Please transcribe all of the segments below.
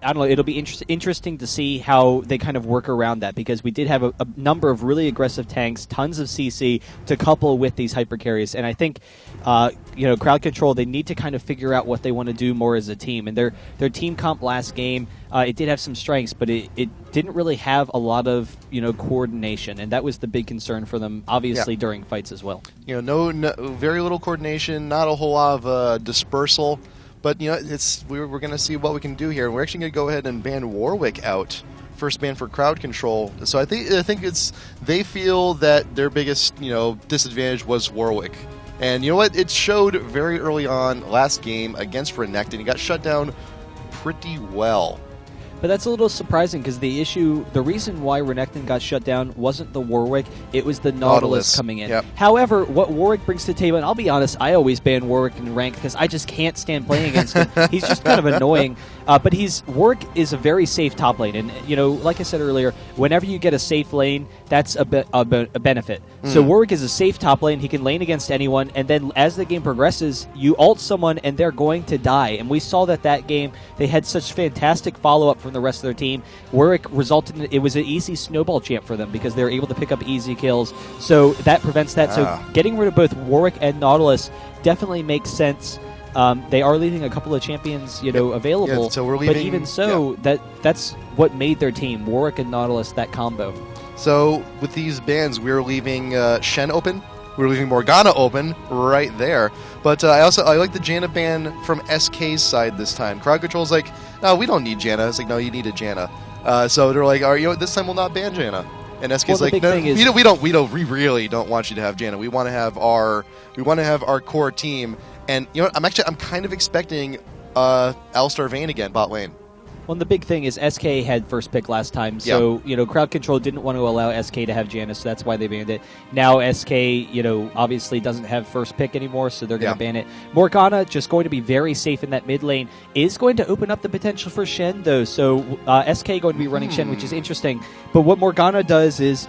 I don't know. It'll be interesting to see how they kind of work around that, because we did have a number of really aggressive tanks, tons of CC to couple with these hyper carries, and I think crowd control, they need to kind of figure out what they want to do more as a team. And their team comp last game, it did have some strengths, but it didn't really have a lot of coordination, and that was the big concern for them, obviously during fights as well. No, very little coordination, not a whole lot of dispersal. But we're going to see what we can do here. We're actually going to go ahead and ban Warwick out, first ban for crowd control. So I think they feel that their biggest disadvantage was Warwick, and you know what? It showed very early on last game against Renekton. He got shut down pretty well. But that's a little surprising, because the reason why Renekton got shut down wasn't the Warwick, it was the Nautilus coming in. Yep. However, what Warwick brings to the table, and I'll be honest, I always ban Warwick in rank because I just can't stand playing against him. He's just kind of annoying. But Warwick is a very safe top lane, and like I said earlier, whenever you get a safe lane, that's a benefit. So Warwick is a safe top lane. He can lane against anyone, and then as the game progresses, you ult someone and they're going to die. And we saw that game, they had such fantastic follow-up from the rest of their team. Warwick resulted in, it was an easy snowball champ for them because they were able to pick up easy kills. So that prevents that. So getting rid of both Warwick and Nautilus definitely makes sense. They are leaving a couple of champions, available. Yeah, so we're leaving, but even so, that's what made their team, Warwick and Nautilus, that combo. So with these bans, we're leaving Shen open. We're leaving Morgana open right there. But I like the Janna ban from SK's side this time. Crowd control's like, no, we don't need Janna. It's like, no, you need a Janna. So they're like, this time we'll not ban Janna. And SK's like, no, we really don't want you to have Janna. We want to have our core team. And I'm kind of expecting Alistar Vayne again, bot lane. Well, the big thing is SK had first pick last time, so crowd control didn't want to allow SK to have Janna, so that's why they banned it. Now SK, obviously doesn't have first pick anymore, so they're going to ban it. Morgana, just going to be very safe in that mid lane, is going to open up the potential for Shen, though. So SK going to be running Shen, which is interesting. But what Morgana does is,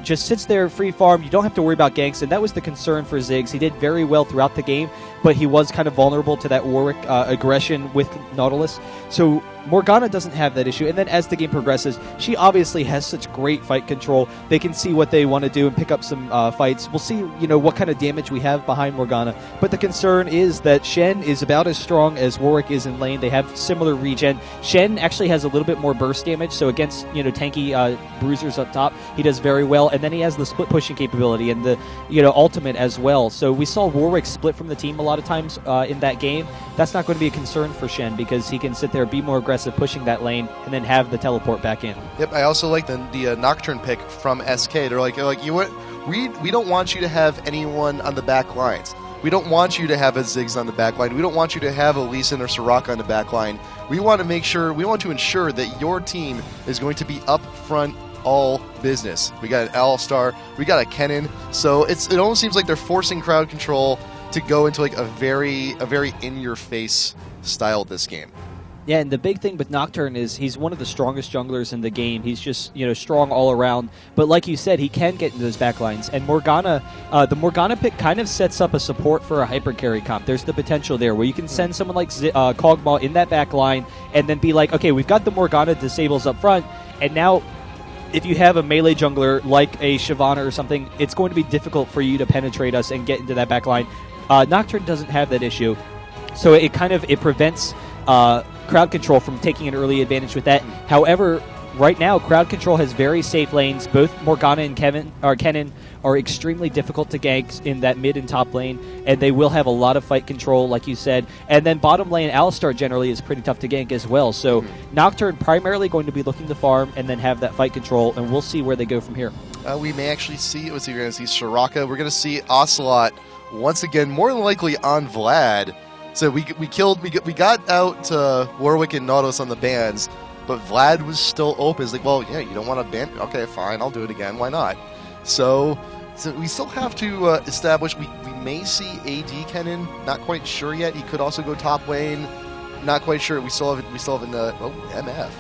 just sits there free farm. You don't have to worry about ganks, and that was the concern for Ziggs. He did very well throughout the game, but he was kind of vulnerable to that Warwick aggression with Nautilus. So Morgana doesn't have that issue. And then as the game progresses, she obviously has such great fight control. They can see what they want to do and pick up some fights. We'll see, what kind of damage we have behind Morgana. But the concern is that Shen is about as strong as Warwick is in lane. They have similar regen. Shen actually has a little bit more burst damage, so against tanky bruisers up top, he does very well. And then he has the split pushing capability and the ultimate as well. So we saw Warwick split from the team a lot of times in that game. That's not going to be a concern for Shen because he can sit there, be more aggressive, pushing that lane, and then have the teleport back in. Yep, I also like the Nocturne pick from SK. They're like, we don't want you to have anyone on the back lines. We don't want you to have a Ziggs on the back line. We don't want you to have a Lee Sin or Soraka on the back line. We want to ensure that your team is going to be up front all business. We got an Alistar, we got a Kennen, so it almost seems like they're forcing crowd control to go into like a very in-your-face style this game. Yeah, and the big thing with Nocturne is he's one of the strongest junglers in the game. He's just, strong all around. But like you said, he can get into those backlines. And Morgana, the Morgana pick kind of sets up a support for a hyper carry comp. There's the potential there where you can send someone like Kog'Maw in that backline and then be like, okay, we've got the Morgana disables up front, and now if you have a melee jungler like a Shyvana or something, it's going to be difficult for you to penetrate us and get into that backline. Nocturne doesn't have that issue. So it prevents crowd control from taking an early advantage with that. However, right now, crowd control has very safe lanes. Both Morgana and Kennen are extremely difficult to gank in that mid and top lane, and they will have a lot of fight control, like you said. And then bottom lane, Alistar generally is pretty tough to gank as well. So Nocturne primarily going to be looking to farm and then have that fight control, and we'll see where they go from here. We may actually see, we're going to see Soraka. We're going to see Ocelot once again, more than likely on Vlad. So we got out Warwick and Nautilus on the bans, but Vlad was still open. It's like, well, yeah, you don't want to ban? Okay, fine, I'll do it again. Why not? So we still have to establish. We may see AD Kennen. Not quite sure yet. He could also go top lane. Not quite sure. We still have in the MF.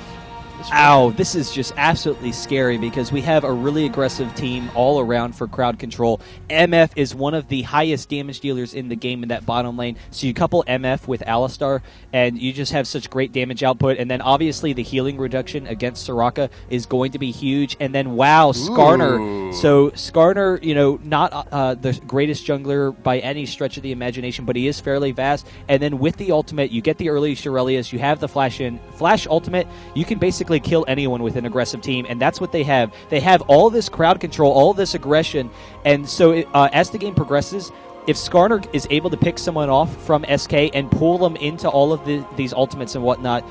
Ow, this is just absolutely scary because we have a really aggressive team all around for crowd control. MF is one of the highest damage dealers in the game in that bottom lane. So you couple MF with Alistar, and you just have such great damage output. And then obviously the healing reduction against Soraka is going to be huge. And then, wow, Skarner. So Skarner, not the greatest jungler by any stretch of the imagination, but he is fairly fast. And then with the ultimate, you get the early Shurelius, you have the flash ultimate, you can basically kill anyone with an aggressive team, and that's what they have. They have all this crowd control, all this aggression, and so as the game progresses, if Skarner is able to pick someone off from SK and pull them into all of these ultimates and whatnot,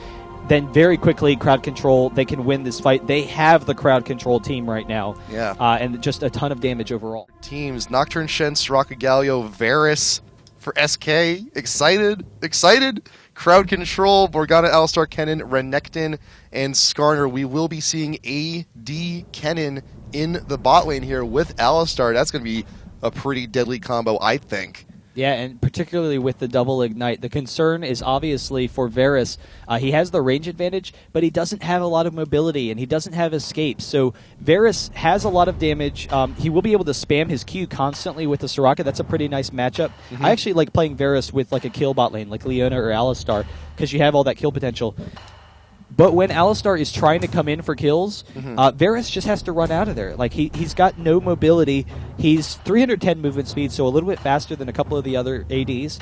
then very quickly crowd control, they can win this fight. They have the crowd control team right now, and just a ton of damage overall. Teams, Nocturne, Shen, Soraka, Galio, Varus for SK. Excited. Crowd control, Morgana, Alistar, Kennen, Renekton, and Skarner. We will be seeing AD Kennen in the bot lane here with Alistar. That's going to be a pretty deadly combo, I think. Yeah, and particularly with the double ignite. The concern is obviously for Varus. He has the range advantage, but he doesn't have a lot of mobility, and he doesn't have escape. So Varus has a lot of damage. He will be able to spam his Q constantly with the Soraka. That's a pretty nice matchup. I actually like playing Varus with like a kill bot lane, like Leona or Alistar, because you have all that kill potential. But when Alistar is trying to come in for kills, Varus just has to run out of there. Like he's got no mobility. He's 310 movement speed, so a little bit faster than a couple of the other ADs.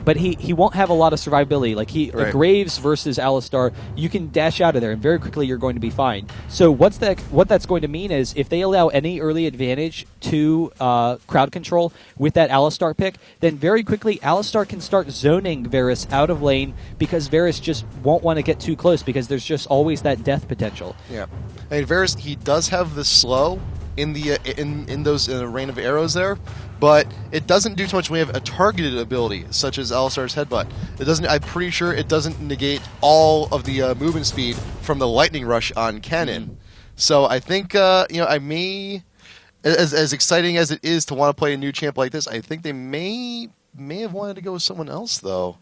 But he won't have a lot of survivability. Like Graves versus Alistar, you can dash out of there, and very quickly you're going to be fine. So what that's going to mean is if they allow any early advantage to crowd control with that Alistar pick, then very quickly Alistar can start zoning Varus out of lane because Varus just won't want to get too close because there's just always that death potential. Yeah, I mean Varus, he does have the slow in the in the rain of arrows there, but it doesn't do too much when we have a targeted ability such as Alistar's headbutt. It doesn't. I'm pretty sure it doesn't negate all of the movement speed from the lightning rush on Kennen. So I think I may, as exciting as it is to want to play a new champ like this, I think they may have wanted to go with someone else though.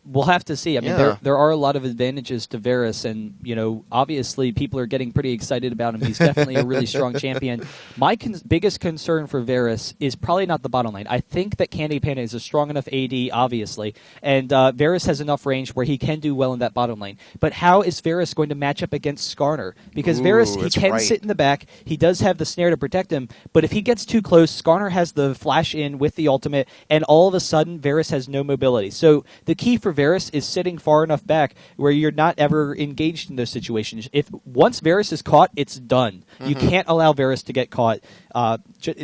We'll have to see. I mean, there are a lot of advantages to Varus, and obviously people are getting pretty excited about him. He's definitely a really strong champion. My biggest concern for Varus is probably not the bottom lane. I think that Candy Panda is a strong enough AD, obviously, and Varus has enough range where he can do well in that bottom lane. But how is Varus going to match up against Skarner? Because Varus, he can sit in the back. He does have the snare to protect him, but if he gets too close, Skarner has the flash in with the ultimate, and all of a sudden Varus has no mobility. So the key for Varus is sitting far enough back where you're not ever engaged in those situations. If once Varus is caught, it's done. You can't allow Varus to get caught.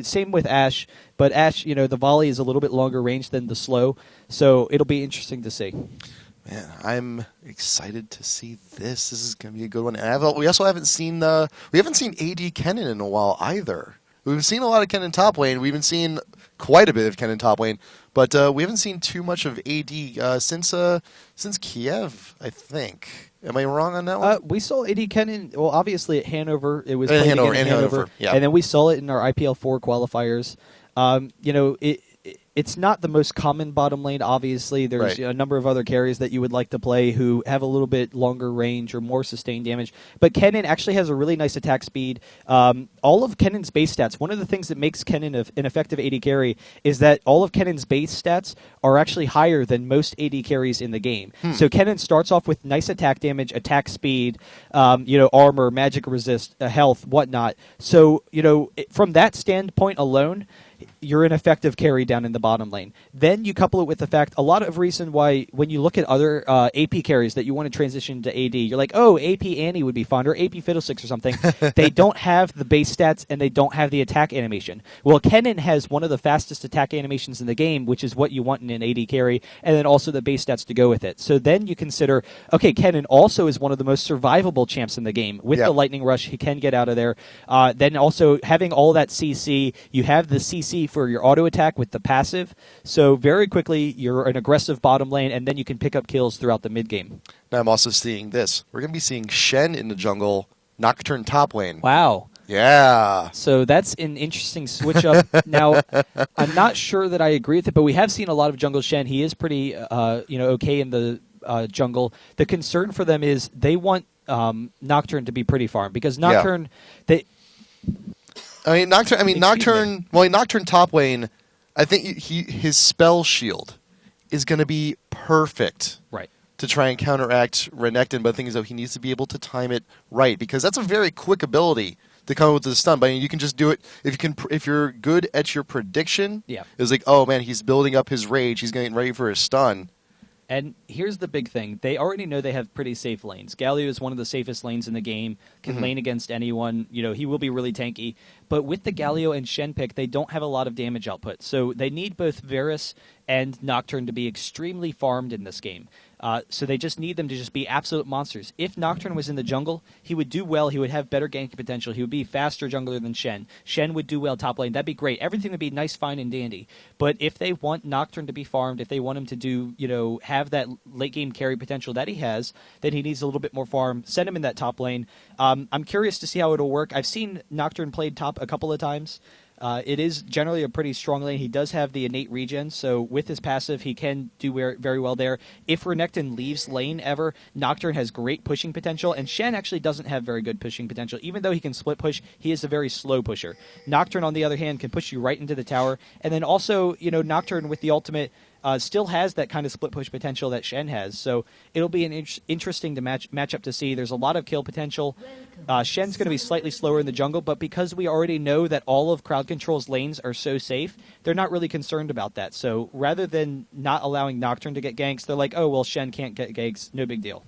Same with Ashe, but Ashe, the volley is a little bit longer range than the slow, so it'll be interesting to see. Man, I'm excited to see this. This is going to be a good one. And we also haven't seen AD Kennen in a while either. We've seen a lot of Kennen top lane. We've been seeing quite a bit of Kennen top lane, but we haven't seen too much of AD since Kiev, I think. Am I wrong on that one? We saw AD Kennen, well, obviously at Hanover. It was in Hanover. Yeah. And then we saw it in our IPL4 qualifiers. It's not the most common bottom lane, obviously. There's a number of other carries that you would like to play who have a little bit longer range or more sustained damage. But Kennen actually has a really nice attack speed. All of Kennen's base stats, one of the things that makes Kennen an effective AD carry is that all of Kennen's base stats are actually higher than most AD carries in the game. So Kennen starts off with nice attack damage, attack speed, armor, magic resist, health, whatnot. So, from that standpoint alone, you're an effective carry down in the bottom lane. Then you couple it with the fact, a lot of reason why when you look at other AP carries that you want to transition to AD, you're like, oh, AP Annie would be fun, or AP Fiddlesticks or something. They don't have the base stats, and they don't have the attack animation. Well, Kennen has one of the fastest attack animations in the game, which is what you want in an AD carry, and then also the base stats to go with it. So then you consider, okay, Kennen also is one of the most survivable champs in the game. With the Lightning Rush, he can get out of there. Then also having all that CC, you have the CC for your auto attack with the passive. So very quickly, you're an aggressive bottom lane, and then you can pick up kills throughout the mid game. Now I'm also seeing this. We're going to be seeing Shen in the jungle, Nocturne top lane. Wow. Yeah. So that's an interesting switch up. Now, I'm not sure that I agree with it, but we have seen a lot of jungle Shen. He is pretty, okay in the jungle. The concern for them is they want Nocturne to be pretty farm because Nocturne, Nocturne. Well, Nocturne top lane. I think his spell shield is going to be perfect, right, to try and counteract Renekton. But the thing is, though, he needs to be able to time it right because that's a very quick ability to come up with the stun. But you can just do it if you're good at your prediction. Yeah, it's like, oh man, he's building up his rage. He's getting ready for his stun. And here's the big thing. They already know they have pretty safe lanes. Galio is one of the safest lanes in the game, can lane against anyone. He will be really tanky. But with the Galio and Shen pick, they don't have a lot of damage output. So they need both Varus and Nocturne to be extremely farmed in this game. So they just need them to just be absolute monsters. If Nocturne was in the jungle, he would do well. He would have better ganking potential. He would be faster jungler than Shen. Shen would do well top lane. That'd be great. Everything would be nice, fine, and dandy. But if they want Nocturne to be farmed, if they want him to do, have that late game carry potential that he has, then he needs a little bit more farm. Send him in that top lane. I'm curious to see how it'll work. I've seen Nocturne played top a couple of times. It is generally a pretty strong lane. He does have the innate regen, so with his passive, he can do very well there. If Renekton leaves lane ever, Nocturne has great pushing potential, and Shen actually doesn't have very good pushing potential. Even though he can split push, he is a very slow pusher. Nocturne, on the other hand, can push you right into the tower, and then also, Nocturne with the ultimate still has that kind of split push potential that Shen has. So it'll be an interesting to match up to see. There's a lot of kill potential. Shen's going to be slightly slower in the jungle, but because we already know that all of Crowd Control's lanes are so safe, they're not really concerned about that. So rather than not allowing Nocturne to get ganks, they're like, oh, well, Shen can't get ganks. No big deal.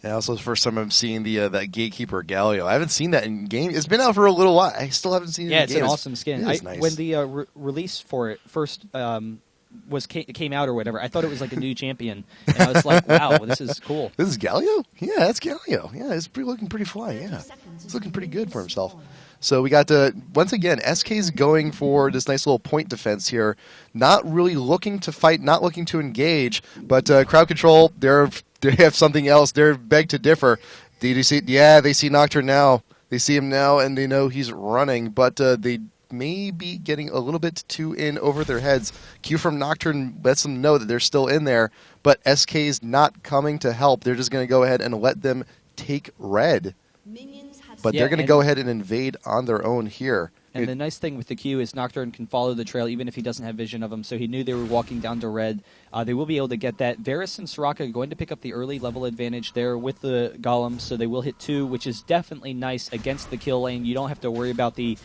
Yeah, also the first time I'm seeing that Gatekeeper Galio. I haven't seen that in game. It's been out for a little while. I still haven't seen it in game. Yeah, it's an awesome skin. It is nice. When the release for it first came out or whatever, I thought it was like a new champion, and I was like, wow, this is cool. This is Galio? Yeah, that's Galio. Yeah, it's looking pretty fly. Yeah, it's looking pretty good for himself. So we got to, once again, SK's going for this nice little point defense here, not really looking to fight, not looking to engage, but Crowd Control, they have something else. They're beg to differ. They see Nocturne now. They see him now, and they know he's running, but they may be getting a little bit too in over their heads. Q from Nocturne lets them know that they're still in there, but SK's not coming to help. They're just going to go ahead and let them take red. But they're going to go ahead and invade on their own here. And the nice thing with the Q is Nocturne can follow the trail even if he doesn't have vision of them, so he knew they were walking down to red. They will be able to get that. Varus and Soraka are going to pick up the early level advantage there with the Golem, so they will hit 2, which is definitely nice against the kill lane. You don't have to worry about the,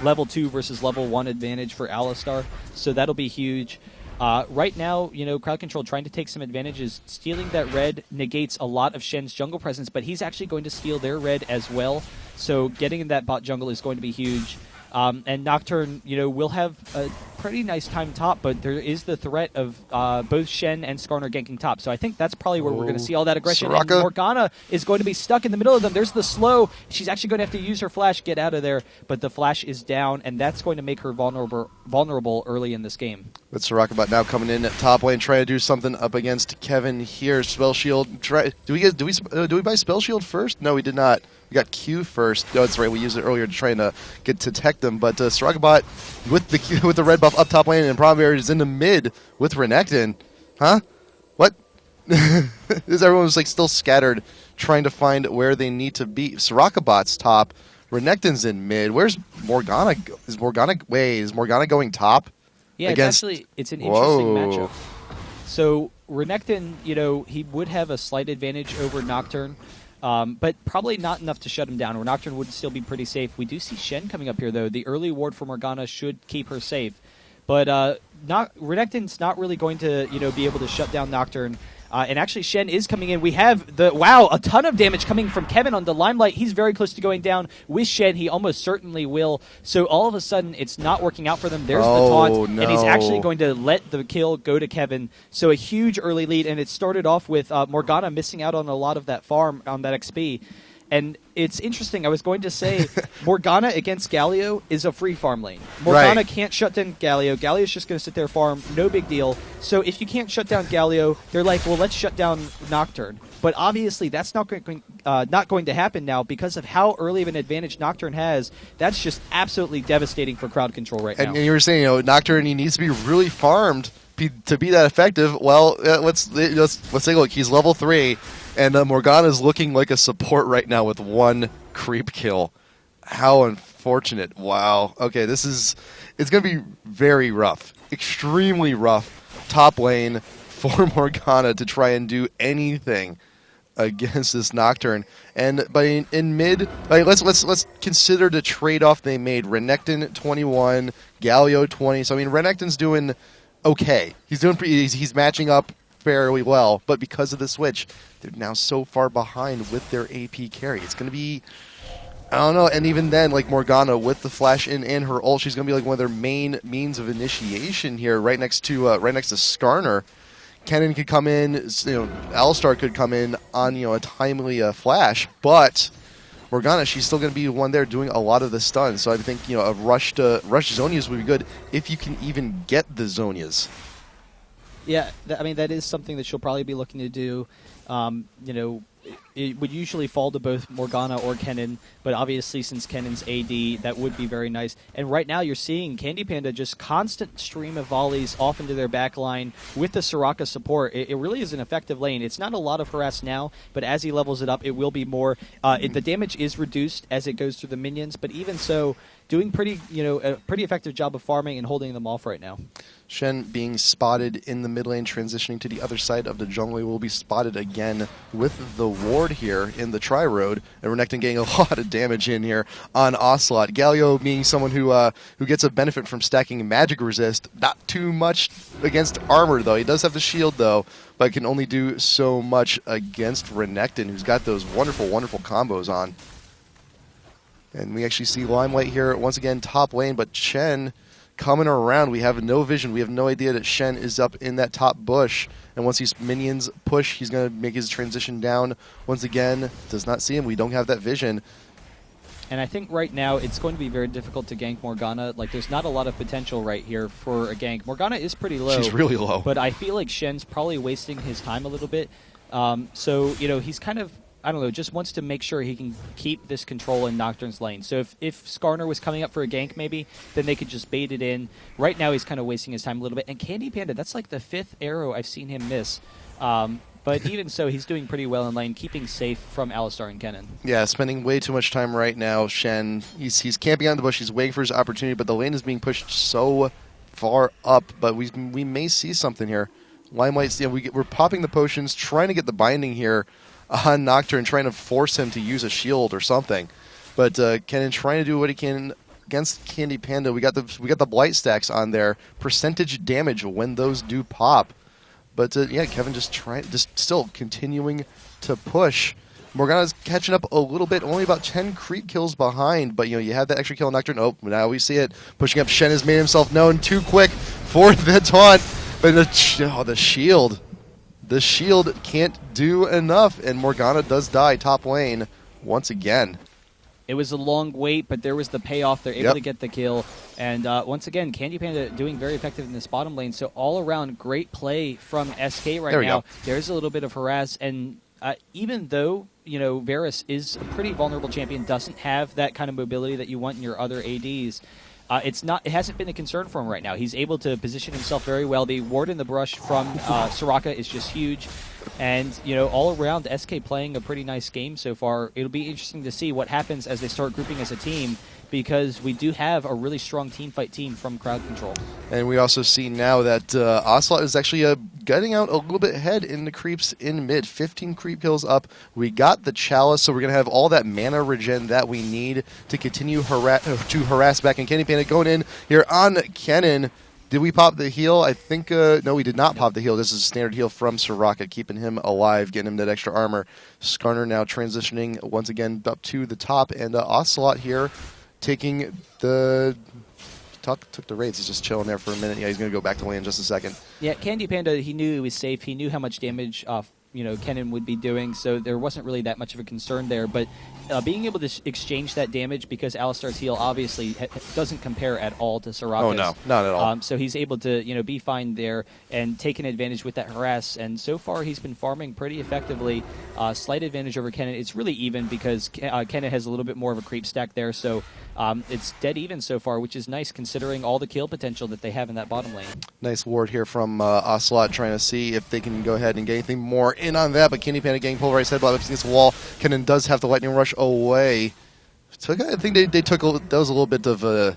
level 2 versus level 1 advantage for Alistar, so that'll be huge. Right now, Crowd Control trying to take some advantages. Stealing that red negates a lot of Shen's jungle presence, but he's actually going to steal their red as well. So getting in that bot jungle is going to be huge. And Nocturne, will have a pretty nice time top, but there is the threat of both Shen and Skarner ganking top. So I think that's probably where we're going to see all that aggression. Soraka. And Morgana is going to be stuck in the middle of them. There's the slow. She's actually going to have to use her flash, get out of there, but the flash is down, and that's going to make her vulnerable early in this game. But Soraka now coming in at top lane, trying to do something up against Kevin here. Spell Shield. Do we buy Spell Shield first? No, we did not. We got Q first. No, that's right. We used it earlier to try and detect them. But Soraka with the red buff up top lane, and Prombary is in the mid with Renekton. Huh? What? Everyone's still scattered, trying to find where they need to be. Soraka bot's top. Renekton's in mid. Where's Morgana? Is Morgana going top? Yeah, it's an interesting matchup. So Renekton, he would have a slight advantage over Nocturne. But probably not enough to shut him down, where Nocturne would still be pretty safe. We do see Shen coming up here, though. The early ward for Morgana should keep her safe. But Renekton's not really going to be able to shut down Nocturne. And actually, Shen is coming in. We have a ton of damage coming from Kevin on the Limelight. He's very close to going down. With Shen, he almost certainly will. So all of a sudden, it's not working out for them. There's the taunt, and he's actually going to let the kill go to Kevin. So a huge early lead, and it started off with Morgana missing out on a lot of that farm, on that XP. And it's interesting. I was going to say, Morgana against Galio is a free farm lane. Morgana can't shut down Galio. Galio's just going to sit there farm. No big deal. So if you can't shut down Galio, they're like, well, let's shut down Nocturne. But obviously, that's not going to happen now because of how early of an advantage Nocturne has. That's just absolutely devastating for Crowd Control right now. And you were saying, Nocturne, he needs to be really farmed to be that effective, well, let's take a look. He's level 3, and Morgana's looking like a support right now with 1 creep kill. How unfortunate. Wow. Okay, it's going to be very rough. Extremely rough top lane for Morgana to try and do anything against this Nocturne. And in mid, let's consider the trade-off they made. Renekton 21, Galio 20. So I mean, Renekton's doing okay. He's matching up fairly well, but because of the switch, they're now so far behind with their AP carry. It's going to be, I don't know, and even then, like Morgana with the flash in and her ult, she's going to be like one of their main means of initiation here, right next to Skarner. Kennen could come in, Alistar could come in on a timely flash, but Morgana, she's still going to be the one there doing a lot of the stuns. So I think a rush Zonias would be good if you can even get the Zonias. Yeah, I mean that is something that she'll probably be looking to do. It would usually fall to both Morgana or Kennen, but obviously since Kennen's AD, that would be very nice. And right now you're seeing Candy Panda just constant stream of volleys off into their back line with the Soraka support. It really is an effective lane. It's not a lot of harass now, but as he levels it up, it will be more. The damage is reduced as it goes through the minions, but even so, doing a pretty effective job of farming and holding them off right now. Shen being spotted in the mid lane, transitioning to the other side of the jungle. Will be spotted again with the ward here in the Tri-Road, and Renekton getting a lot of damage in here on Ocelot. Galio being someone who gets a benefit from stacking magic resist. Not too much against armor, though. He does have the shield, though, but can only do so much against Renekton, who's got those wonderful, wonderful combos on. And we actually see Limelight here once again top lane, but Chen coming around. We have no vision. We have no idea that Shen is up in that top bush. And once these minions push, he's going to make his transition down. Once again, does not see him. We don't have that vision. And I think right now it's going to be very difficult to gank Morgana. Like, there's not a lot of potential right here for a gank. Morgana is pretty low. She's really low. But I feel like Shen's probably wasting his time a little bit. So, he's kind of, I don't know, just wants to make sure he can keep this control in Nocturne's lane. So if Skarner was coming up for a gank maybe, then they could just bait it in. Right now he's kind of wasting his time a little bit. And Candy Panda, that's like the 5th arrow I've seen him miss. But even so, he's doing pretty well in lane, keeping safe from Alistar and Kennen. Yeah, spending way too much time right now. Shen, he's camping on the bush. He's waiting for his opportunity, but the lane is being pushed so far up. But we may see something here. Limelight, we're popping the potions, trying to get the binding here on Nocturne, trying to force him to use a shield or something. But Kennen trying to do what he can against Candy Panda. We got the blight stacks on there. Percentage damage when those do pop. But Kevin just still continuing to push. Morgana's catching up a little bit, only about 10 creep kills behind. But you have that extra kill on Nocturne. Oh, now we see it. Pushing up, Shen has made himself known too quick for the taunt. But the shield. The shield can't do enough, and Morgana does die top lane once again. It was a long wait, but there was the payoff. They're able to get the kill. And once again, Candy Panda doing very effective in this bottom lane. So all around, great play from SK right now. There's a little bit of harass. And even though, Varus is a pretty vulnerable champion, doesn't have that kind of mobility that you want in your other ADs, it hasn't been a concern for him right now. He's able to position himself very well. The ward in the brush from Soraka is just huge. And, all around, SK playing a pretty nice game so far. It'll be interesting to see what happens as they start grouping as a team, because we do have a really strong teamfight team from Crowd Control. And we also see now that Ocelot is actually gutting out a little bit ahead in the creeps in mid. 15 creep kills up. We got the Chalice, so we're going to have all that mana regen that we need to continue to harass back. And Candy Panda going in here on Kennen. Did we pop the heal? I think, no, we did not pop the heal. This is a standard heal from Soraka, keeping him alive, getting him that extra armor. Skarner now transitioning once again up to the top, and Ocelot here taking the... Took the raids. He's just chilling there for a minute. Yeah, he's going to go back to lane in just a second. Yeah, Candy Panda, he knew he was safe. He knew how much damage Kennen would be doing, so there wasn't really that much of a concern there. But being able to exchange that damage, because Alistar's heal obviously doesn't compare at all to Soraka's. Oh, no, not at all. So he's able to be fine there and taking advantage with that harass. And so far he's been farming pretty effectively. Slight advantage over Kennen. It's really even because Kennen has a little bit more of a creep stack there, so it's dead even so far, which is nice considering all the kill potential that they have in that bottom lane. Nice ward here from Ocelot, trying to see if they can go ahead and get anything more in on that, but Candy Panda getting pulverized headbutt up against the wall. Kennen does have the lightning rush away. So I think they took that was a little bit of a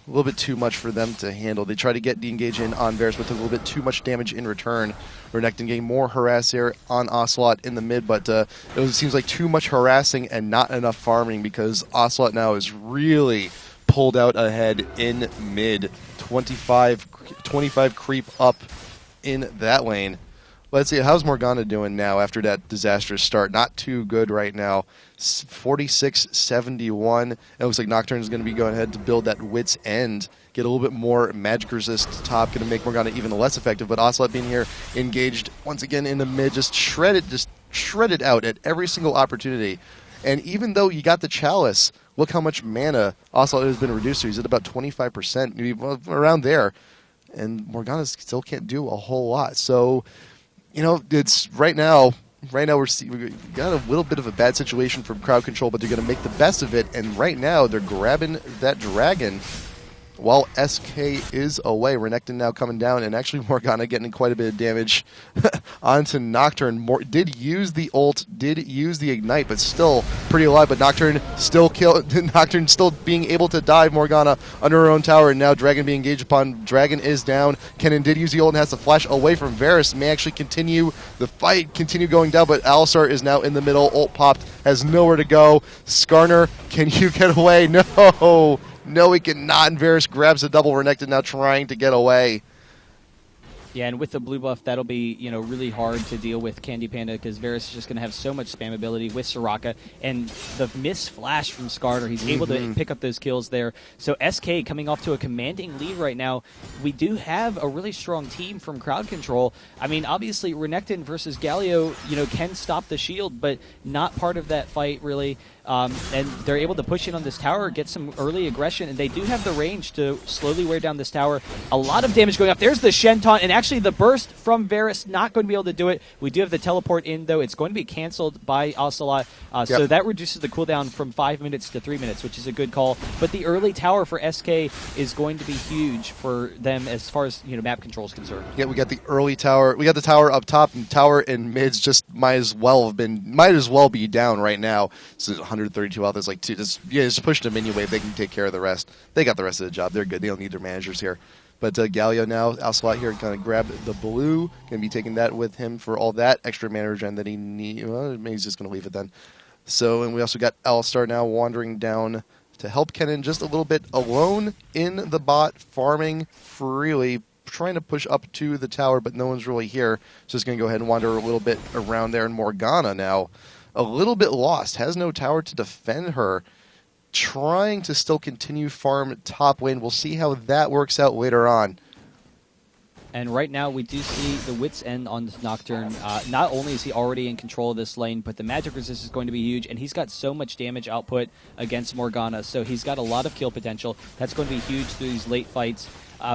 little bit too much for them to handle. They tried to get the engage in on Varus, but took a little bit too much damage in return. Renekton getting more harass here on Ocelot in the mid, but it seems like too much harassing and not enough farming, because Ocelot now is really pulled out ahead in mid. 25 creep up in that lane. Let's see, how's Morgana doing now after that disastrous start? Not too good right now. 46-71. It looks like Nocturne is going to be going ahead to build that Wit's End. Get a little bit more magic resist top, going to make Morgana even less effective. But Ocelot being here, engaged once again in the mid, just shredded out at every single opportunity. And even though you got the Chalice, look how much mana Ocelot has been reduced to. He's at about 25%, around there. And Morgana still can't do a whole lot. So, you know, it's right now we got a little bit of a bad situation from crowd control, but they're going to make the best of it. And right now they're grabbing that dragon while SK is away. Renekton now coming down, and actually Morgana getting quite a bit of damage onto Nocturne. Did use the ult, did use the ignite, but still pretty alive. But Nocturne still Nocturne still being able to dive Morgana under her own tower, and now Dragon being engaged upon. Dragon is down. Kennen did use the ult and has to flash away from Varus. May actually continue the fight, continue going down, but Alistar is now in the middle. Ult popped, has nowhere to go. Skarner, can you get away? No! No, he cannot, and Varus grabs a double. Renekton now trying to get away. Yeah, and with the blue buff, that'll be, you know, really hard to deal with Candy Panda, because Varus is just going to have so much spam ability with Soraka, and the miss flash from Skarner, he's able to pick up those kills there. So SK coming off to a commanding lead right now. We do have a really strong team from crowd control. I mean, obviously Renekton versus Galio, you know, can stop the shield, but not part of that fight really. And they're able to push in on this tower, get some early aggression, and they do have the range to slowly wear down this tower. A lot of damage going up. There's the Shen taunt, and actually the burst from Varus not going to be able to do it. We do have the teleport in, though. It's going to be canceled by Ocelot, so that reduces the cooldown from 5 minutes to 3 minutes, which is a good call. But the early tower for SK is going to be huge for them as far as, you know, map control is concerned. Yeah, we got the early tower. We got the tower up top, and tower in mids just might as well be down right now. So 132 health is like just push them anyway. They can take care of the rest. They got the rest of the job. They're good. They don't need their managers here. But Galio now, Ocelot here, kind of grab the blue. Going to be taking that with him for all that extra mana regen that he needs. Well, maybe he's just going to leave it then. So, and we also got Alistar now wandering down to help Kennen just a little bit alone in the bot, farming freely, trying to push up to the tower, but no one's really here. So just going to go ahead and wander a little bit around there. And Morgana now, a little bit lost, has no tower to defend her, trying to still continue farm top lane. We'll see how that works out later on. And right now we do see the Wit's End on Nocturne. Not only is he already in control of this lane, but the magic resist is going to be huge, and he's got so much damage output against Morgana, so he's got a lot of kill potential. That's going to be huge through these late fights.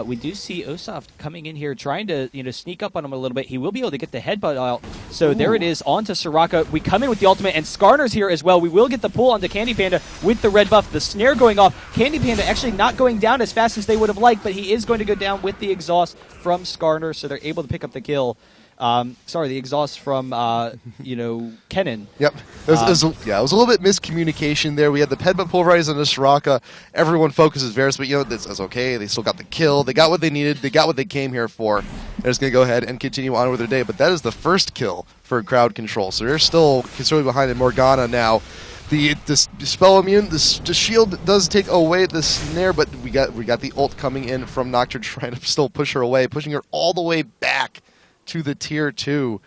We do see Osoft coming in here, trying to sneak up on him a little bit. He will be able to get the headbutt out. So there it is, onto Soraka. We come in with the ultimate, and Skarner's here as well. We will get the pull onto Candy Panda with the red buff. The snare going off. Candy Panda actually not going down as fast as they would have liked, but he is going to go down with the exhaust from Skarner, so they're able to pick up the kill. Sorry, the exhaust from, Kennen. Yep. It was a little bit miscommunication there. We had the headbutt pulverize on the Soraka. Everyone focuses Varus, but that's okay. They still got the kill. They got what they needed. They got what they came here for. They're just going to go ahead and continue on with their day. But that is the first kill for crowd control. So they're still considerably behind in Morgana now. The spell immune, the shield does take away the snare, but we got the ult coming in from Nocturne, trying to still push her away, pushing her all the way back to the tier 2.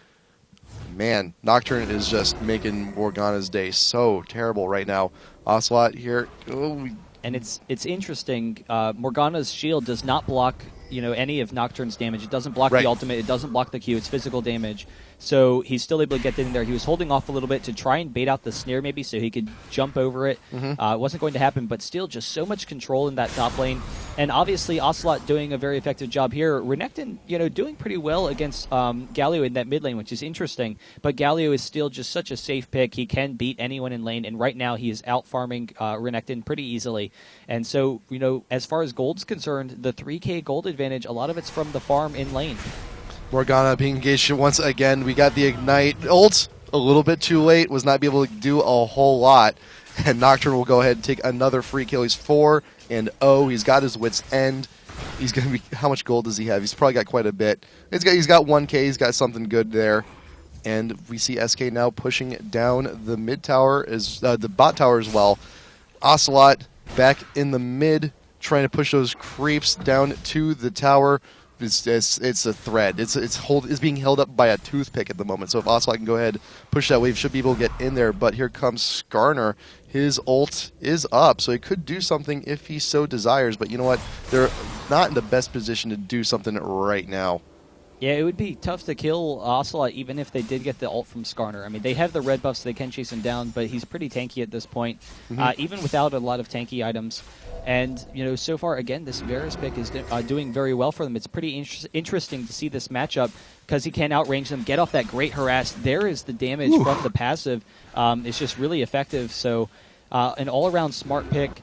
Man, Nocturne is just making Morgana's day so terrible right now. Ocelot here. And it's interesting. Morgana's shield does not block any of Nocturne's damage. It doesn't block the ultimate. It doesn't block the Q. It's physical damage. so he's still able to get in there. He was holding off a little bit to try and bait out the snare maybe so he could jump over it. It wasn't going to happen, but still just so much control in that top lane. And obviously Ocelot doing a very effective job here. Renekton, doing pretty well against Galio in that mid lane, which is interesting. But Galio is still just such a safe pick. He can beat anyone in lane, and right now he is out farming Renekton pretty easily. And so, as far as gold's concerned, the 3K gold advantage, a lot of it's from the farm in lane. Morgana being engaged once again. We got the Ignite ult a little bit too late, was not able to do a whole lot. And Nocturne will go ahead and take another free kill. He's 4-0. He's got his wit's end. He's going to be, how much gold does he have? He's probably got quite a bit. He's got 1K. He's got something good there. And we see SK now pushing down the mid tower, the bot tower as well. Ocelot back in the mid, trying to push those creeps down to the tower. It's a thread. It's being held up by a toothpick at the moment. So if Ocelot can go ahead, push that wave, should be able to get in there. But here comes Skarner. His ult is up, so he could do something if he so desires. But you know what? They're not in the best position to do something right now. Yeah, it would be tough to kill Ocelot even if they did get the ult from Skarner. I mean, they have the red buff, so they can chase him down, but he's pretty tanky at this point, even without a lot of tanky items. And, so far, again, this Varus pick is doing very well for them. It's pretty interesting to see this matchup because he can outrange them, get off that great harass. There is the damage from the passive. It's just really effective. So an all-around smart pick.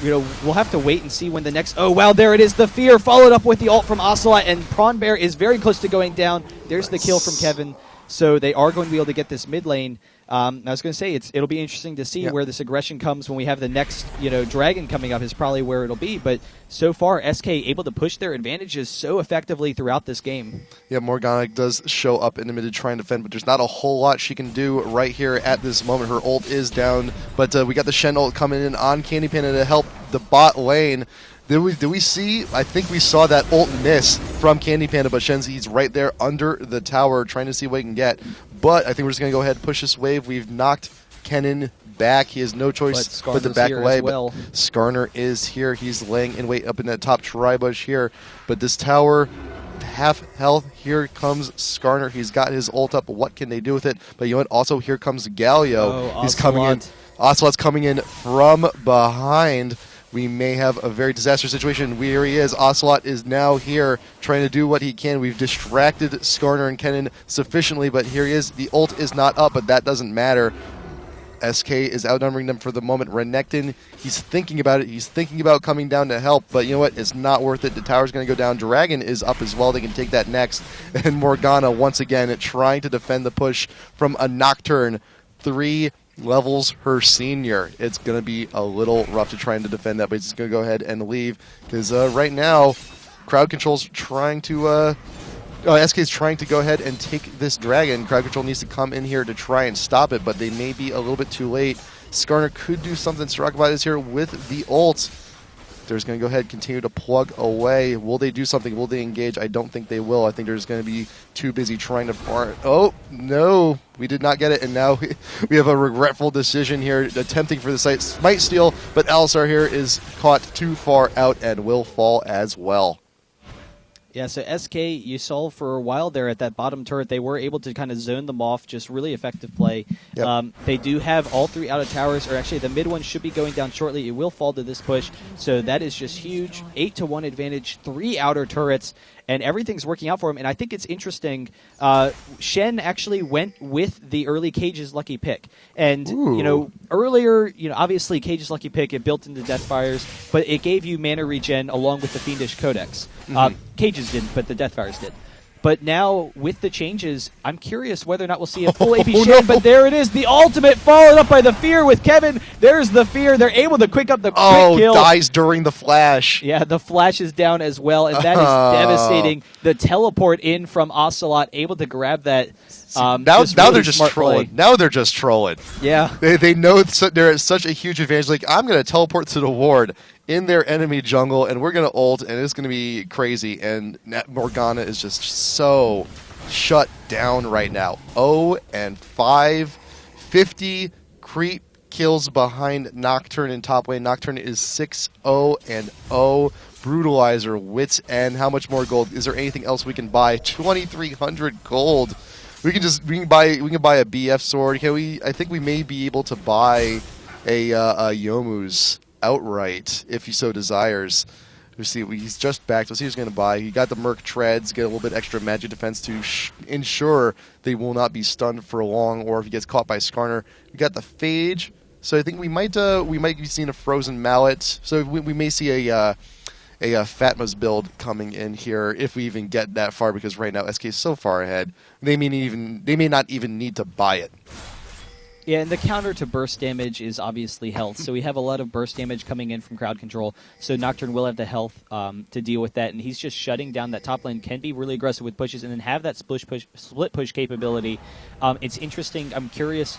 We'll have to wait and see when the next... Oh, wow, there it is. The Fear followed up with the ult from Ocelot, and Prawn Bear is very close to going down. There's the kill from Kevin. So they are going to be able to get this mid lane. I was going to say, it'll be interesting to see where this aggression comes when we have the next, dragon coming up is probably where it'll be. But so far, SK able to push their advantages so effectively throughout this game. Yeah, Morgana does show up in the mid to try and defend, but there's not a whole lot she can do right here at this moment. Her ult is down, but we got the Shen ult coming in on Candy Panda to help the bot lane. Did we see? I think we saw that ult miss from Candy Panda, but Shenzi's right there under the tower trying to see what he can get. But I think we're just going to go ahead and push this wave. We've knocked Kennen back. He has no choice but to back away. But Skarner is here. He's laying in wait up in that top tri-bush here. But this tower, half health. Here comes Skarner. He's got his ult up. What can they do with it? But you know what? Also, here comes Galio. He's coming in. Ocelot's coming in from behind. We may have a very disastrous situation. Here he is. Ocelot is now here trying to do what he can. We've distracted Skarner and Kennen sufficiently, but here he is. The ult is not up, but that doesn't matter. SK is outnumbering them for the moment. Renekton, he's thinking about it. He's thinking about coming down to help, but you know what? It's not worth it. The tower's going to go down. Dragon is up as well. They can take that next. And Morgana, once again, trying to defend the push from a Nocturne. 3 levels her senior. It's going to be a little rough to try to defend that, but he's going to go ahead and leave because right now, Crowd Control's trying to... SK is trying to go ahead and take this dragon. Crowd Control needs to come in here to try and stop it, but they may be a little bit too late. Skarner could do something. Soraka is here with the ult. They're just going to go ahead and continue to plug away. Will they do something? Will they engage? I don't think they will. I think they're just going to be too busy trying to farm. Oh, no. We did not get it, and now we have a regretful decision here, attempting for the Smite Steal, but Alisar here is caught too far out and will fall as well. Yeah, so SK, you saw for a while there at that bottom turret, they were able to kind of zone them off, just really effective play. Yep. They do have all 3 outer towers, or actually the mid one should be going down shortly. It will fall to this push, so that is just huge. 8-1 advantage, 3 outer turrets, and everything's working out for him. And I think it's interesting, Shen actually went with the early Cage's lucky pick. And, earlier, obviously Cage's lucky pick, it built into Deathfires, but it gave you mana regen along with the Fiendish Codex. Cage's didn't, but the Deathfires did. But now, with the changes, I'm curious whether or not we'll see a full AP Shen, but there it is, the ultimate followed up by the Fear with Kevin. There's the Fear. They're able to quick up the quick kill. Dies during the flash. Yeah, the flash is down as well, and that is devastating. The teleport in from Ocelot, able to grab that. Now they're just trolling. Now they're just trolling. Yeah. They know they're at such a huge advantage. Like, I'm going to teleport to the ward in their enemy jungle, and we're going to ult, and it's going to be crazy. And Morgana is just so shut down right now. 0-5, 50 creep kills behind Nocturne in top lane. Nocturne is 6-0-0. Brutalizer, Wits End. How much more gold? Is there anything else we can buy? 2,300 gold. we can buy a BF sword. I think we may be able to buy a Yomu's outright if he so desires. We see he's just back. Let's see who's going to buy. He got the Merc Treads, get a little bit extra magic defense to ensure they will not be stunned for long, or if he gets caught by Skarner. We got the Phage, so I think we might be seeing a Frozen Mallet. So we may see a Fatma's build coming in here if we even get that far, because right now SK is so far ahead. They may not even need to buy it. Yeah, and the counter to burst damage is obviously health. So we have a lot of burst damage coming in from crowd control. So Nocturne will have the health to deal with that, and he's just shutting down that top lane. Can be really aggressive with pushes, and then have that split push capability. It's interesting. I'm curious,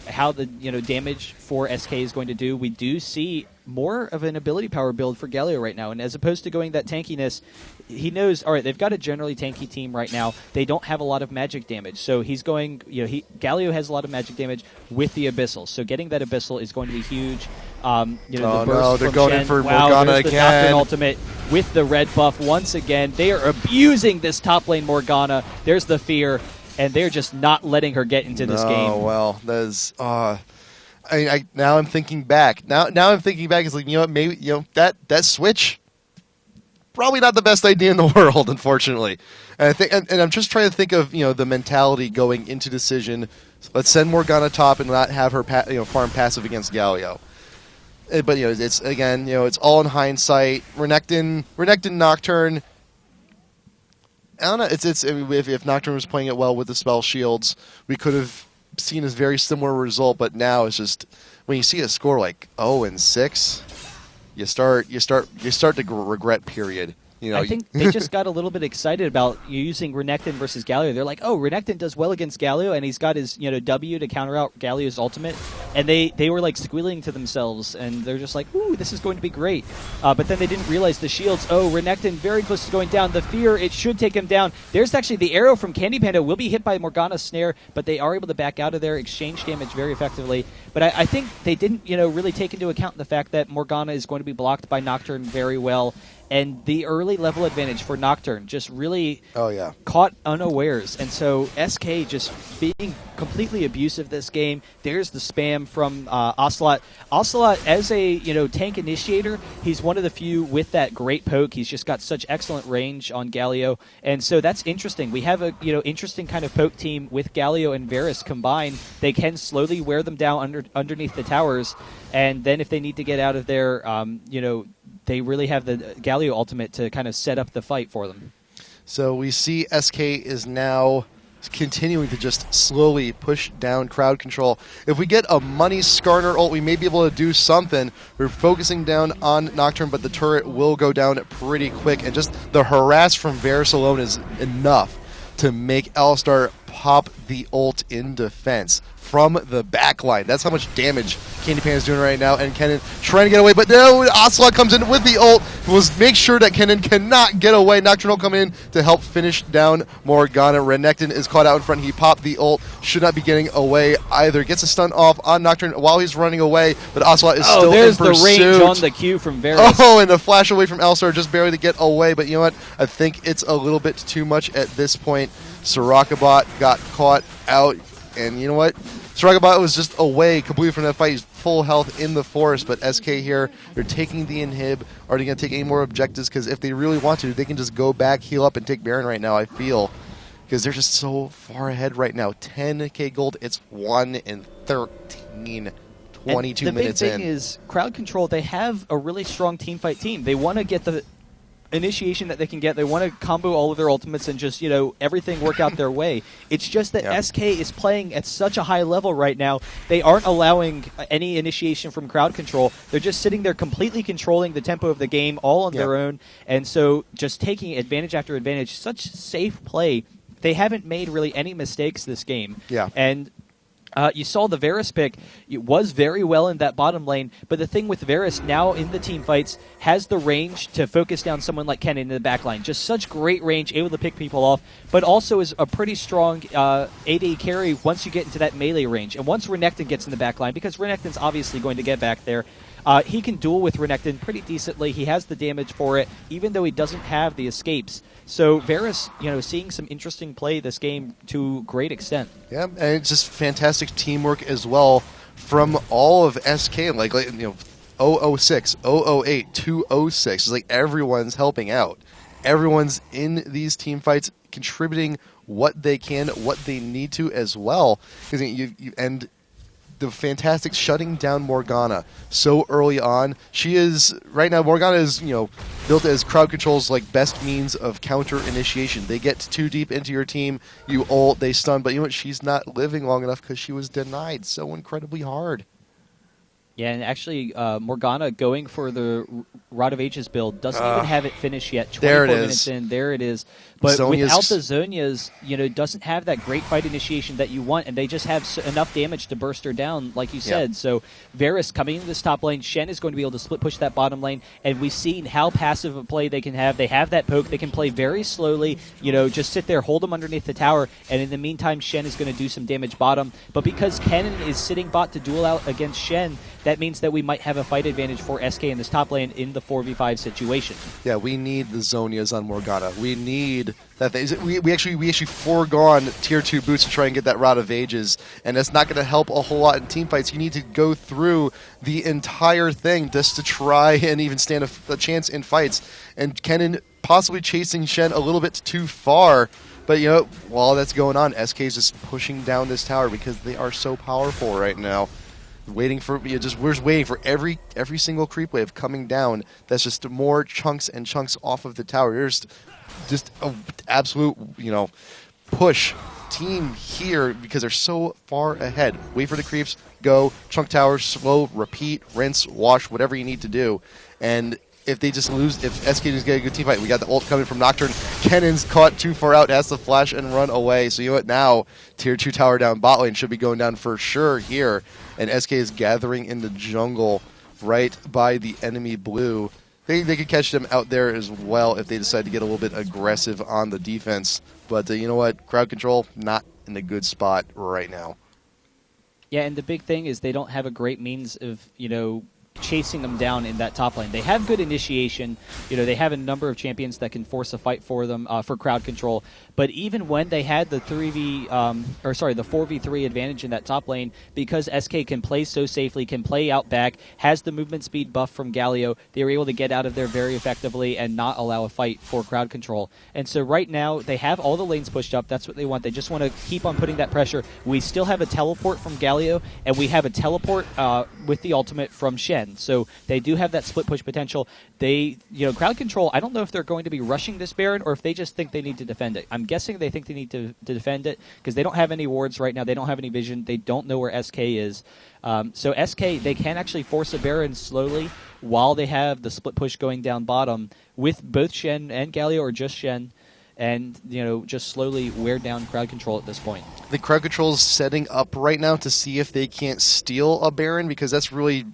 how the damage for SK is going to do. We do see more of an ability power build for Galio right now, and as opposed to going that tankiness, he knows, all right, they've got a generally tanky team right now. They don't have a lot of magic damage, so he's going, Galio has a lot of magic damage with the Abyssal, so getting that Abyssal is going to be huge. The burst no, they're from going Shen. in for wow, Morgana there's the again. Nocturne ultimate with the red buff once again. They are abusing this top lane Morgana. There's the fear, and they're just not letting her get into this game. Oh, well, that is... now I'm thinking back. Now I'm thinking back. It's like, maybe that switch, probably not the best idea in the world, unfortunately. And I think, and I'm just trying to think of the mentality going into decision. Let's send Morgana top and not have her farm passive against Galio. But it's again, it's all in hindsight. Renekton Nocturne. I don't know. If Nocturne was playing it well with the spell shields, we could have seen a very similar result. But now it's just, when you see a score like 0-6, you start to regret. Period. I think they just got a little bit excited about using Renekton versus Galio. They're like, oh, Renekton does well against Galio, and he's got his W to counter out Galio's ultimate. And they were like squealing to themselves, and they're just like, ooh, this is going to be great. But then they didn't realize the shields. Oh, Renekton very close to going down. The fear, it should take him down. There's actually the arrow from Candy Panda, will be hit by Morgana's snare, but they are able to back out of there, exchange damage very effectively. But I think they didn't really take into account the fact that Morgana is going to be blocked by Nocturne very well. And the early level advantage for Nocturne just really caught unawares. And so SK just being completely abusive this game. There's the spam from Ocelot. Ocelot, as a tank initiator, he's one of the few with that great poke. He's just got such excellent range on Galio. And so that's interesting. We have a interesting kind of poke team with Galio and Varus combined. They can slowly wear them down underneath the towers. And then if they need to get out of there, they really have the Galio ultimate to kind of set up the fight for them. So we see SK is now continuing to just slowly push down crowd control. If we get a money Skarner ult, we may be able to do something. We're focusing down on Nocturne, but the turret will go down pretty quick. And just the harass from Varus alone is enough to make Alistar pop the ult in defense from the backline. That's how much damage Candy Pan is doing right now, and Kennen trying to get away, but no, Ocelot comes in with the ult. Make sure that Kennen cannot get away. Nocturne will come in to help finish down Morgana. Renekton is caught out in front. He popped the ult. Should not be getting away either. Gets a stun off on Nocturne while he's running away, but Ocelot is still in pursuit. There's the range on the Q from Varus. Oh, and the flash away from Alistar just barely to get away, but you know what? I think it's a little bit too much at this point. Sorakabot got caught out, and you know what? Sorakabot was just away completely from that fight. He's full health in the forest, but SK here, they're taking the inhib. Are they going to take any more objectives? Because if they really want to, they can just go back, heal up, and take Baron right now, I feel. Because they're just so far ahead right now. 10k gold, it's 1-13. 22 minutes in. The big thing is crowd control. They have a really strong teamfight team. They want to get the initiation that they can get. They want to combo all of their ultimates and just, everything work out their way. It's just that SK is playing at such a high level right now. They aren't allowing any initiation from crowd control. They're just sitting there completely controlling the tempo of the game all on their own. And so just taking advantage after advantage, such safe play. They haven't made really any mistakes this game. Yeah. And you saw the Varus pick. It was very well in that bottom lane, but the thing with Varus now in the team fights has the range to focus down someone like Kennen in the back line. Just such great range, able to pick people off, but also is a pretty strong AD carry once you get into that melee range. And once Renekton gets in the back line, because Renekton's obviously going to get back there, He can duel with Renekton pretty decently. He has the damage for it, even though he doesn't have the escapes. So Varus, seeing some interesting play this game to great extent. Yeah, and it's just fantastic teamwork as well from all of SK. Like 006, 008, 206. It's like everyone's helping out. Everyone's in these team fights, contributing what they can, what they need to as well. And the fantastic shutting down Morgana so early on. She is right now. Morgana is built as crowd control's best means of counter initiation. They get too deep into your team, you ult, they stun, but you know what? She's not living long enough because she was denied so incredibly hard. Yeah, and actually, Morgana going for the Rod of Ages build doesn't even have it finished yet. 24 minutes in, there it is. But Zhonya's without the Zhonya's, doesn't have that great fight initiation that you want, and they just have enough damage to burst her down, like you said. So Varus coming into this top lane, Shen is going to be able to split push that bottom lane, and we've seen how passive a play they can have. They have that poke. They can play very slowly, just sit there, hold them underneath the tower, and in the meantime, Shen is going to do some damage bottom. But because Kennen is sitting bot to duel out against Shen, that means that we might have a fight advantage for SK in this top lane in the 4v5 situation. Yeah, we need the Zhonya's on Morgana. We need that. We actually foregone tier 2 boots to try and get that Rod of Ages, and that's not going to help a whole lot in team fights. You need to go through the entire thing just to try and even stand a chance in fights. And Kennen possibly chasing Shen a little bit too far. But while that's going on, SK is just pushing down this tower because they are so powerful right now. We're just waiting for every single creep wave coming down. That's just more chunks and chunks off of the tower. There's just an absolute push team here because they're so far ahead. Wait for the creeps, go chunk tower, slow, repeat, rinse, wash, whatever you need to do. And if they just lose, if SK doesn't get a good team fight, we got the ult coming from Nocturne. Kennen's caught too far out, has to flash and run away. So you know what? Now tier 2 tower down bot lane should be going down for sure here. And SK is gathering in the jungle right by the enemy blue. They could catch them out there as well if they decide to get a little bit aggressive on the defense. But you know what? Crowd control, not in a good spot right now. Yeah, and the big thing is they don't have a great means of, chasing them down in that top lane. They have good initiation. They have a number of champions that can force a fight for them for crowd control. But even when they had the 4v3 advantage in that top lane, because SK can play so safely, can play out back, has the movement speed buff from Galio, they were able to get out of there very effectively and not allow a fight for crowd control. And so right now, they have all the lanes pushed up. That's what they want. They just want to keep on putting that pressure. We still have a teleport from Galio, and we have a teleport with the ultimate from Shen. So they do have that split push potential. They, crowd control, I don't know if they're going to be rushing this Baron or if they just think they need to defend it. I'm guessing they think they need to defend it because they don't have any wards right now. They don't have any vision. They don't know where SK is. So SK, they can actually force a Baron slowly while they have the split push going down bottom with both Shen and Galio or just Shen. And, just slowly wear down crowd control at this point. The crowd control is setting up right now to see if they can't steal a Baron because that's really...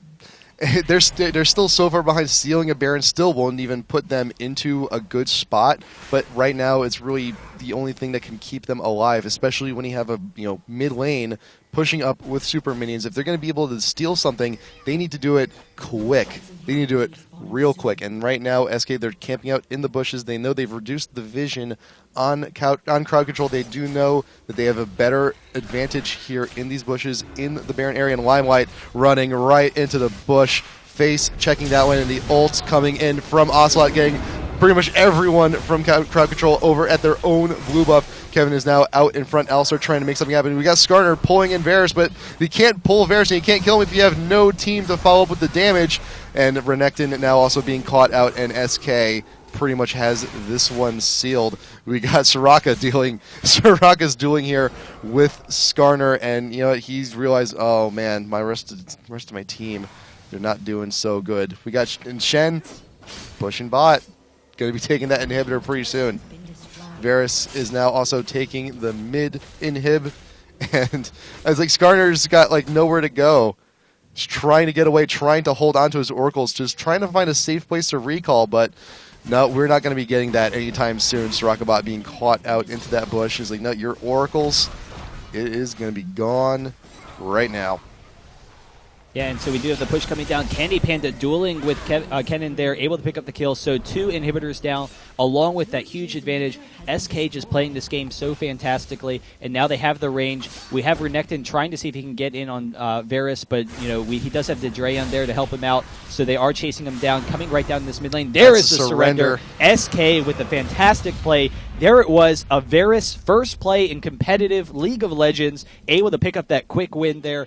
They're still so far behind. Stealing a Baron still won't even put them into a good spot. But right now, it's really the only thing that can keep them alive, especially when you have a mid lane pushing up with super minions. If they're going to be able to steal something, they need to do it quick. They need to do it real quick. And right now, SK, they're camping out in the bushes. They know they've reduced the vision on crowd control. They do know that they have a better advantage here in these bushes in the Baron area. And Limelight running right into the bush, face checking that one, and the ult coming in from Ocelot, getting pretty much everyone from crowd control over at their own blue buff. Kevin is now out in front. Alistar trying to make something happen. We got Skarner pulling in Varus, but you can't pull Varus and you can't kill him if you have no team to follow up with the damage. And Renekton now also being caught out, and SK pretty much has this one sealed. We got Soraka's dueling here with Skarner, and he's realized, oh man, my rest of my team, they're not doing so good. We got Shen pushing bot, going to be taking that inhibitor pretty soon. Varus is now also taking the mid inhib, and I was like, Skarner's got nowhere to go. He's trying to get away, trying to hold on to his oracles, just trying to find a safe place to recall, but no, we're not going to be getting that anytime soon. Sorakabot being caught out into that bush. He's like, no, your oracles, it is going to be gone right now. Yeah, and so we do have the push coming down. Candy Panda dueling with Kennen there, able to pick up the kill. So 2 inhibitors down, along with that huge advantage. SK just playing this game so fantastically, and now they have the range. We have Renekton trying to see if he can get in on Varus, but he does have the Drayon there to help him out. So they are chasing him down, coming right down this mid lane. There is the surrender. SK with a fantastic play. There it was, a Varus first play in competitive League of Legends, able to pick up that quick win there.